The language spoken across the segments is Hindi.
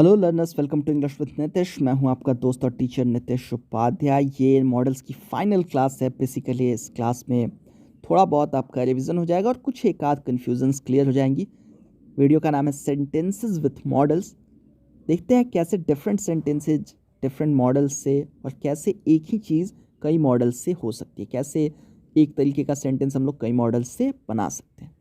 Hello learners, welcome to English with Nitish. मैं हूं आपका दोस्त और टीचर नितिश उपाध्याय। ये मॉडल्स की फाइनल क्लास है। बेसिकली इस क्लास में थोड़ा बहुत आपका रिवीजन हो जाएगा और कुछ एक आध कन्फ्यूजन्स क्लियर हो जाएंगी। वीडियो का नाम है सेंटेंसेस विथ मॉडल्स। देखते हैं कैसे डिफरेंट सेंटेंसेज डिफरेंट मॉडल्स से और कैसे एक ही चीज़ कई मॉडल्स से हो सकती है, कैसे एक तरीके का सेंटेंस हम लोग कई मॉडल्स से बना सकते हैं।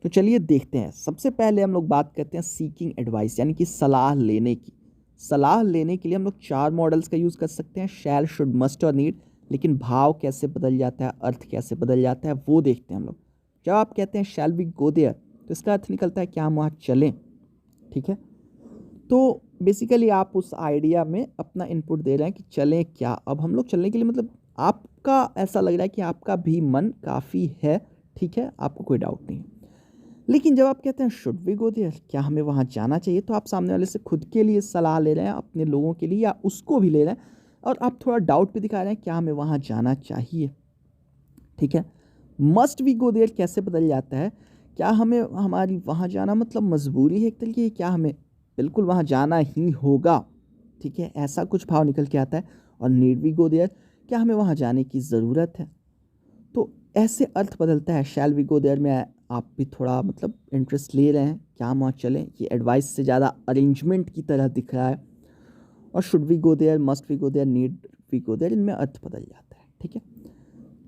तो चलिए देखते हैं। सबसे पहले हम लोग बात करते हैं सीकिंग एडवाइस, यानी कि सलाह लेने की। सलाह लेने के लिए हम लोग 4 मॉडल्स का यूज़ कर सकते हैं, शैल, शुड, मस्ट और नीड। लेकिन भाव कैसे बदल जाता है, अर्थ कैसे बदल जाता है, वो देखते हैं हम लोग। जब आप कहते हैं शैल वी गो देयर, तो इसका अर्थ निकलता है क्या हम वहाँ चलें। ठीक है, तो बेसिकली आप उस आइडिया में अपना इनपुट दे रहे हैं कि चलें क्या। अब हम लोग चलने के लिए मतलब आपका ऐसा लग रहा है कि आपका भी मन काफ़ी है, ठीक है, आपको कोई डाउट नहीं है। लेकिन जब आप कहते हैं शुड वी गो देयर, क्या हमें वहाँ जाना चाहिए, तो आप सामने वाले से खुद के लिए सलाह ले रहे हैं, अपने लोगों के लिए, या उसको भी ले रहे हैं और आप थोड़ा डाउट भी दिखा रहे हैं क्या हमें वहाँ जाना चाहिए। ठीक है, मस्ट वी गो देयर कैसे बदल जाता है, क्या हमें हमारी वहाँ जाना मतलब मजबूरी है एक तरीके की, क्या हमें बिल्कुल वहाँ जाना ही होगा। ठीक है, ऐसा कुछ भाव निकल के आता है। और नीड वी गो देयर, क्या हमें वहाँ जाने की ज़रूरत है। तो ऐसे अर्थ बदलता है। शैल वी गो देयर में आप भी थोड़ा मतलब इंटरेस्ट ले रहे हैं, क्या हम वहाँ चलें, ये एडवाइस से ज़्यादा अरेंजमेंट की तरह दिख रहा है। और should we go there, must we go there, need we go there, इनमें अर्थ बदल जाता है। ठीक है,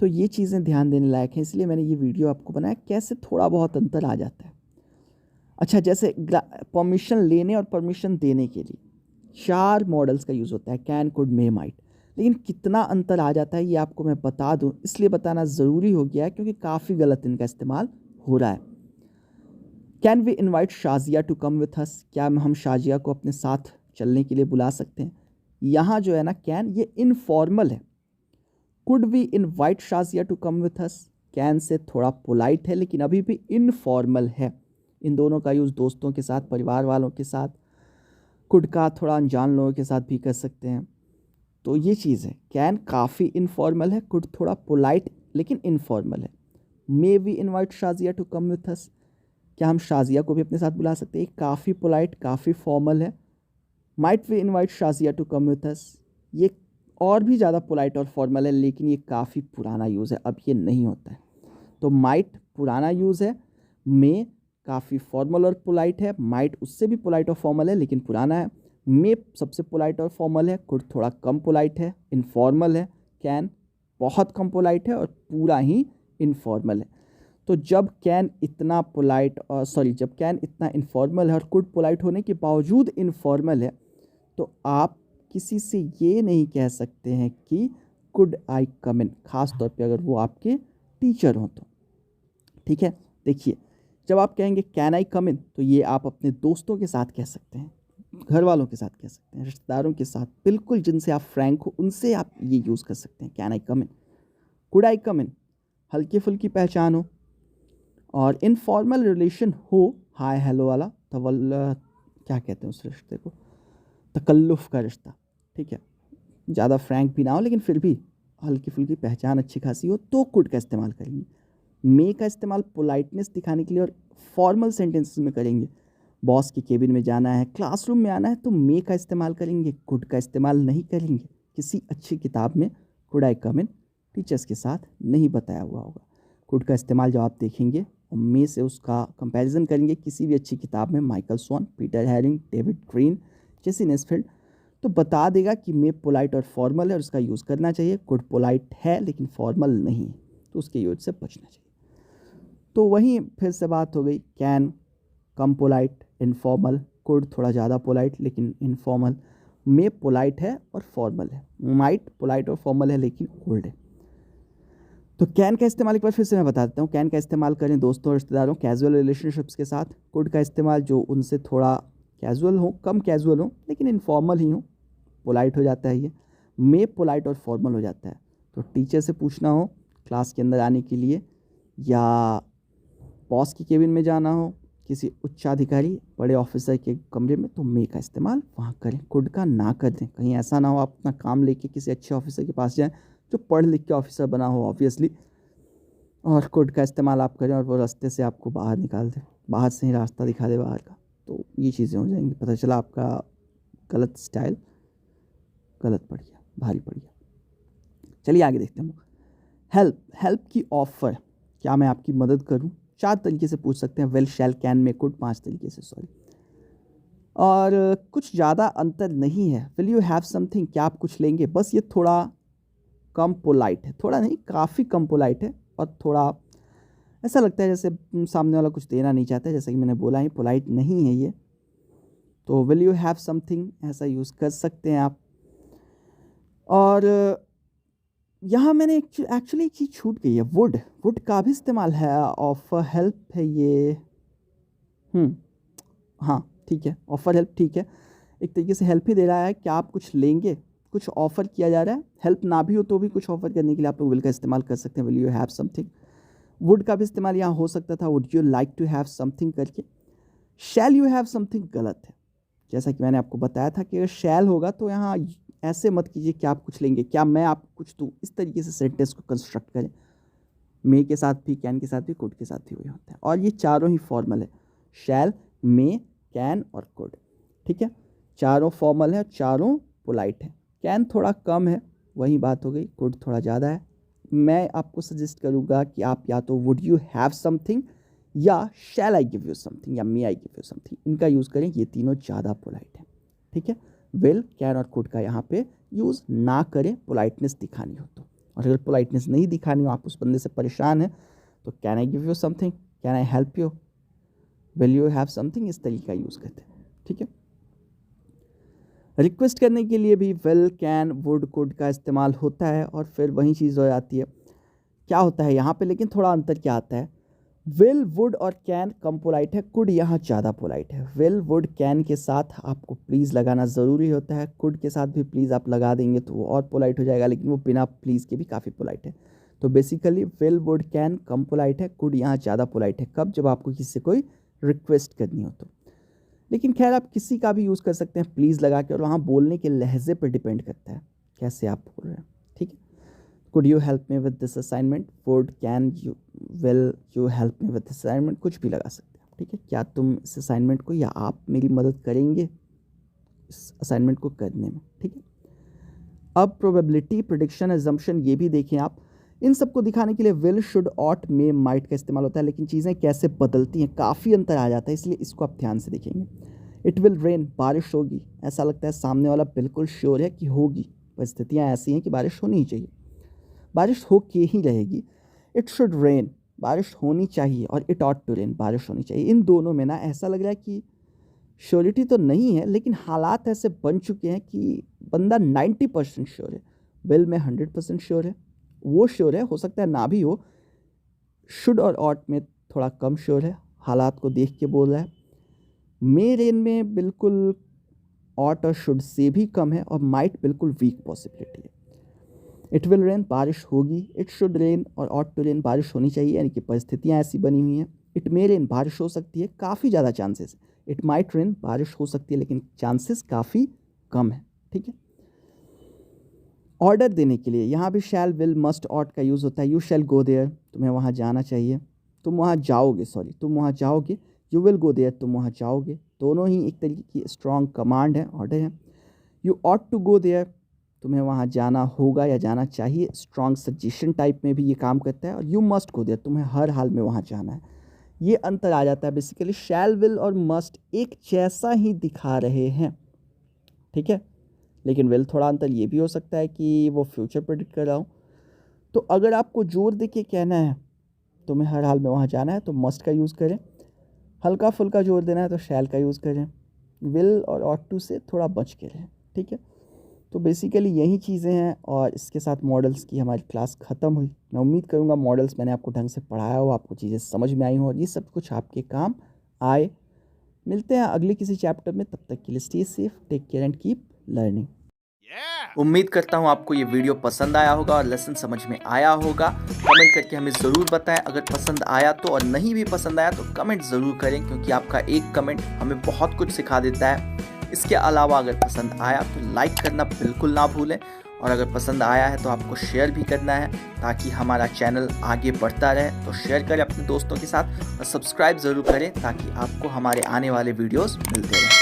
तो ये चीज़ें ध्यान देने लायक हैं, इसलिए मैंने ये वीडियो आपको बनाया, कैसे थोड़ा बहुत अंतर आ जाता है। अच्छा, जैसे परमिशन लेने और परमिशन देने के लिए 4 मॉडल्स का यूज़ होता है, कैन, कुड, मे, माइट। लेकिन कितना अंतर आ जाता है ये आपको मैं बता दूं, इसलिए बताना ज़रूरी हो गया है क्योंकि काफ़ी गलत इनका इस्तेमाल हो रहा है। Can we invite Shazia to come with us, क्या हम शाजिया को अपने साथ चलने के लिए बुला सकते हैं। यहाँ जो है ना कैन, ये इनफॉर्मल है। Could we invite Shazia to come with us, can से थोड़ा पोलाइट है लेकिन अभी भी इनफॉर्मल है। इन दोनों का यूज़ दोस्तों के साथ, परिवार वालों के साथ, कुड का थोड़ा अनजान लोगों के साथ भी कर सकते हैं। तो ये चीज़ है, कैन काफ़ी इनफॉर्मल है, कुड थोड़ा पोलाइट लेकिन इनफॉर्मल है। May we invite Shazia to come with us, क्या हम शाजिया को भी अपने साथ बुला सकते हैं, काफ़ी पोलाइट काफ़ी फॉर्मल है। Might we invite Shazia to come with us, ये और भी ज़्यादा पोलाइट और फॉर्मल है लेकिन ये काफ़ी पुराना यूज़ है, अब ये नहीं होता है। तो माइट पुराना यूज़ है, मे काफ़ी फॉर्मल और पोलाइट है, माइट उससे भी पोलाइट और फॉर्मल है लेकिन पुराना है। मे सबसे पोलाइट और फॉर्मल है, कुड थोड़ा कम पोलाइट है, इनफॉर्मल है। कैन बहुत कम पोलाइट है और पूरा ही इनफॉर्मल है। तो जब कैन इतना पोलाइट और जब कैन इतना इनफॉर्मल है और कुड पोलाइट होने के बावजूद इनफॉर्मल है, तो आप किसी से ये नहीं कह सकते हैं कि कुड आई कम इन, खास तौर पे अगर वो आपके टीचर हों तो। ठीक है, देखिए, जब आप कहेंगे कैन आई कम इन, तो ये आप अपने दोस्तों के साथ कह सकते हैं, घर वालों के साथ कह सकते हैं, रिश्तेदारों के साथ, बिल्कुल जिनसे आप फ्रैंक हो उनसे आप ये यूज़ कर सकते हैं can I come in. Could I कम इन हल्की फुल्की पहचान हो, और इनफॉर्मल रिलेशन हो, हाय हेलो वाला, क्या कहते हैं उस रिश्ते को, तकल्लुफ़ का रिश्ता। ठीक है, ज़्यादा फ्रैंक भी ना हो लेकिन फिर भी हल्की फुल्की पहचान अच्छी खासी हो, तो कुड का इस्तेमाल करेंगे। मे का इस्तेमाल पोलाइटनेस दिखाने के लिए और फॉर्मल सेंटेंसेस में करेंगे। बॉस के केबिन में जाना है, क्लासरूम में आना है, तो मे का इस्तेमाल करेंगे, कुड का इस्तेमाल नहीं करेंगे। किसी अच्छी किताब में could I come in teachers के साथ नहीं बताया हुआ होगा। कुड का इस्तेमाल जब आप देखेंगे और मे से उसका कंपैरिजन करेंगे किसी भी अच्छी किताब में, Michael Swan, Peter Herring, David Green, J C Nesfield, तो बता देगा कि मे पोलाइट और फॉर्मल है और उसका यूज़ करना चाहिए। कुड पोलाइट है लेकिन फॉर्मल नहीं है, तो उसके यूज से बचना चाहिए। तो वहीं फिर से बात हो गई, can come polite informal, could थोड़ा ज़्यादा पोलाइट लेकिन इनफॉर्मल, मे पोलाइट है और फॉर्मल है, माइट पोलाइट और फॉर्मल है लेकिन ओल्ड है। तो कैन का इस्तेमाल एक बार फिर से मैं बता देता हूँ। कैन का इस्तेमाल करें दोस्तों और रिश्तेदारों, कैजुअल रिलेशनशिप्स के साथ। कुड का इस्तेमाल जो उनसे थोड़ा कैजुअल हो, कम कैजुअल हो लेकिन इनफॉर्मल ही हो, पोलाइट हो जाता है ये। मे पोलाइट और फॉर्मल हो जाता है, तो टीचर से पूछना हो क्लास के अंदर आने के लिए, या बॉस की केबिन में जाना हो, किसी उच्चाधिकारी बड़े ऑफिसर के कमरे में, तो मे का इस्तेमाल वहाँ करें, कुड का ना कर दें। कहीं ऐसा ना हो आप अपना काम लेके किसी अच्छे ऑफिसर के पास जाएं जो पढ़ लिख के ऑफिसर बना हो ऑब्वियसली, और कुड का इस्तेमाल आप करें और वो रास्ते से आपको बाहर निकाल दे, बाहर से ही रास्ता दिखा दे बाहर का। तो ये चीज़ें हो जाएंगी, पता चला आपका गलत स्टाइल गलत पड़ गया, भारी पड़ गया। चलिए आगे देखते हैं। हेल्प की ऑफर, क्या मैं आपकी मदद करूं, 4 तरीके से पूछ सकते हैं। Will, shall, can, may, could, 5 तरीके से, सॉरी। और कुछ ज़्यादा अंतर नहीं है। विल यू हैव समथिंग, क्या आप कुछ लेंगे, बस ये थोड़ा कम पोलाइट है, थोड़ा नहीं काफ़ी कम पोलाइट है, और थोड़ा ऐसा लगता है जैसे सामने वाला कुछ देना नहीं चाहता है, जैसा कि मैंने बोला ही पोलाइट नहीं है ये। तो विल यू हैव समथिंग ऐसा यूज़ कर सकते हैं आप। और यहाँ मैंने एक्चुअली एक चीज़ छूट गई है, वुड का भी इस्तेमाल है, ऑफर हेल्प है ये। हाँ ठीक है, ऑफर हेल्प ठीक है, एक तरीके से हेल्प ही दे रहा है, क्या आप कुछ लेंगे, कुछ ऑफ़र किया जा रहा है। हेल्प ना भी हो तो भी कुछ ऑफ़र करने के लिए आप लोग विल का इस्तेमाल कर सकते हैं, will you have something. Would का भी इस्तेमाल यहाँ हो सकता था, would you like to have something करके। शैल यू हैव समथिंग गलत है, जैसा कि मैंने आपको बताया था कि अगर शैल होगा तो यहाँ ऐसे मत कीजिए कि आप कुछ लेंगे, क्या मैं आपको कुछ दूँ, इस तरीके से सेंटेंस को कंस्ट्रक्ट करें। मे के साथ भी, कैन के साथ भी, कुड के साथ भी वही होता है, और ये चारों ही फॉर्मल है, शैल, मे, कैन और कुड। ठीक है, चारों फॉर्मल है, चारों पोलाइट है। कैन थोड़ा कम है, वही बात हो गई, कुड थोड़ा ज़्यादा है। मैं आपको सजेस्ट करूँगा कि आप या तो वुड यू हैव समथिंग या शैल आई गिव यू समथिंग या मे आई गिव यू समथिंग, इनका यूज़ करें, ये तीनों ज़्यादा पोलाइट है। ठीक है, विल, कैन और कुड का यहाँ पे यूज़ ना करें, पोलाइटनेस दिखानी हो तो। और अगर पोलाइटनेस नहीं दिखानी हो, आप उस बंदे से परेशान हैं, तो can I give you something, can I help you, will you have something, इस तरीके का यूज़ करते हैं। ठीक है, रिक्वेस्ट करने के लिए भी विल, कैन, वुड, कुड का इस्तेमाल होता है, और फिर वही चीज़ हो जाती है। क्या होता है यहाँ पे, लेकिन थोड़ा अंतर क्या आता है, विल, वुड और कैन कम पोलाइट है, कुड यहाँ ज़्यादा पोलाइट है। विल, वुड, कैन के साथ आपको प्लीज़ लगाना ज़रूरी होता है, कुड के साथ भी प्लीज़ आप लगा देंगे तो वो और पोलाइट हो जाएगा, लेकिन वो बिना प्लीज़ के भी काफ़ी पोलाइट है। तो basically will, would, can come polite है, कुड यहाँ ज़्यादा पोलाइट है। कब, जब आपको किसी से कोई रिक्वेस्ट करनी हो तो। लेकिन खैर आप किसी का भी यूज़ कर सकते हैं प्लीज़ लगा के, और वहाँ बोलने के लहजे पर डिपेंड करता है कैसे आप बोल रहे हैं। ठीक है, could you help me with this assignment, would, can, you, will you help me with this assignment, कुछ भी लगा सकते हैं। ठीक है, क्या तुम इस असाइनमेंट को, या आप मेरी मदद करेंगे इस असाइनमेंट को करने में। ठीक है, अब प्रोबेबिलिटी, प्रेडिक्शन, अजम्पशन, ये भी देखें आप। इन सबको दिखाने के लिए will, should, ought, may, might का इस्तेमाल होता है, लेकिन चीज़ें कैसे बदलती हैं, काफ़ी अंतर आ जाता है, इसलिए इसको आप ध्यान से देखेंगे। इट विल रेन, बारिश होगी, ऐसा लगता है सामने वाला बिल्कुल श्योर है कि होगी, परिस्थितियाँ ऐसी हैं कि बारिश होनी ही चाहिए, बारिश हो के ही रहेगी। इट शुड रेन, बारिश होनी चाहिए, और इट ऑट टू रेन, बारिश होनी चाहिए। इन दोनों में ना ऐसा लग रहा है कि श्योरिटी तो नहीं है, लेकिन हालात ऐसे बन चुके हैं कि बंदा 90% श्योर है। विल में 100% श्योर है, वो श्योर है, हो सकता है ना भी हो। शुड और ऑट में थोड़ा कम श्योर है, हालात को देख के बोल रहा है। मे रेन में बिल्कुल ऑट और शुड से भी कम है, और माइट बिल्कुल वीक पॉसिबिलिटी है। इट विल रेन, बारिश होगी, इट शुड रेन और ऑट टू रेन, बारिश होनी चाहिए, यानी कि परिस्थितियाँ ऐसी बनी हुई हैं। इट मे रेन, बारिश हो सकती है, काफ़ी ज़्यादा चांसेस। इट माइट रेन, बारिश हो सकती है लेकिन चांसेस काफ़ी कम है। ठीक है, ऑर्डर देने के लिए यहाँ भी शैल, विल, मस्ट, ऑट का यूज़ होता है। यू शैल गो देयर, तुम्हें वहाँ जाना चाहिए, तुम वहाँ जाओगे, तुम वहाँ जाओगे। यू विल गो देयर, तुम वहाँ जाओगे। दोनों ही एक तरीके की स्ट्रॉन्ग कमांड है, ऑर्डर है। You ought to go there, तुम्हें वहाँ जाना होगा या जाना चाहिए, स्ट्रॉन्ग सजेशन टाइप में भी ये काम करता है। और यू मस्ट गो देयर, तुम्हें हर हाल में वहाँ जाना है। ये अंतर आ जाता है। बेसिकली शैल, विल और मस्ट एक जैसा ही दिखा रहे हैं, ठीक है, लेकिन विल थोड़ा अंतर ये भी हो सकता है कि वो फ्यूचर प्रेडिक्ट कर रहा हूँ। तो अगर आपको जोर दे के कहना है तुम्हें हर हाल में वहाँ जाना है तो मस्ट का यूज़ करें, हल्का फुल्का जोर देना है तो शैल का यूज़ करें, विल और ऑट टू से थोड़ा बच के रहें। ठीक है, तो बेसिकली यही चीज़ें हैं, और इसके साथ मॉडल्स की हमारी क्लास ख़त्म हुई। मैं उम्मीद करूँगा मॉडल्स मैंने आपको ढंग से पढ़ाया हो, आपको चीज़ें समझ में आई हो, और ये सब कुछ आपके काम आए। मिलते हैं अगले किसी चैप्टर में, तब तक के लिए stay safe, take care and keep learning. उम्मीद करता हूँ आपको ये वीडियो पसंद आया होगा और लेसन समझ में आया होगा। कमेंट करके हमें ज़रूर बताएं अगर पसंद आया तो, और नहीं भी पसंद आया तो कमेंट ज़रूर करें, क्योंकि आपका एक कमेंट हमें बहुत कुछ सिखा देता है। इसके अलावा अगर पसंद आया तो लाइक करना बिल्कुल ना भूलें, और अगर पसंद आया है तो आपको शेयर भी करना है ताकि हमारा चैनल आगे बढ़ता रहे। तो शेयर करें अपने दोस्तों के साथ और सब्सक्राइब ज़रूर करें ताकि आपको हमारे आने वाले वीडियोस मिलते रहें।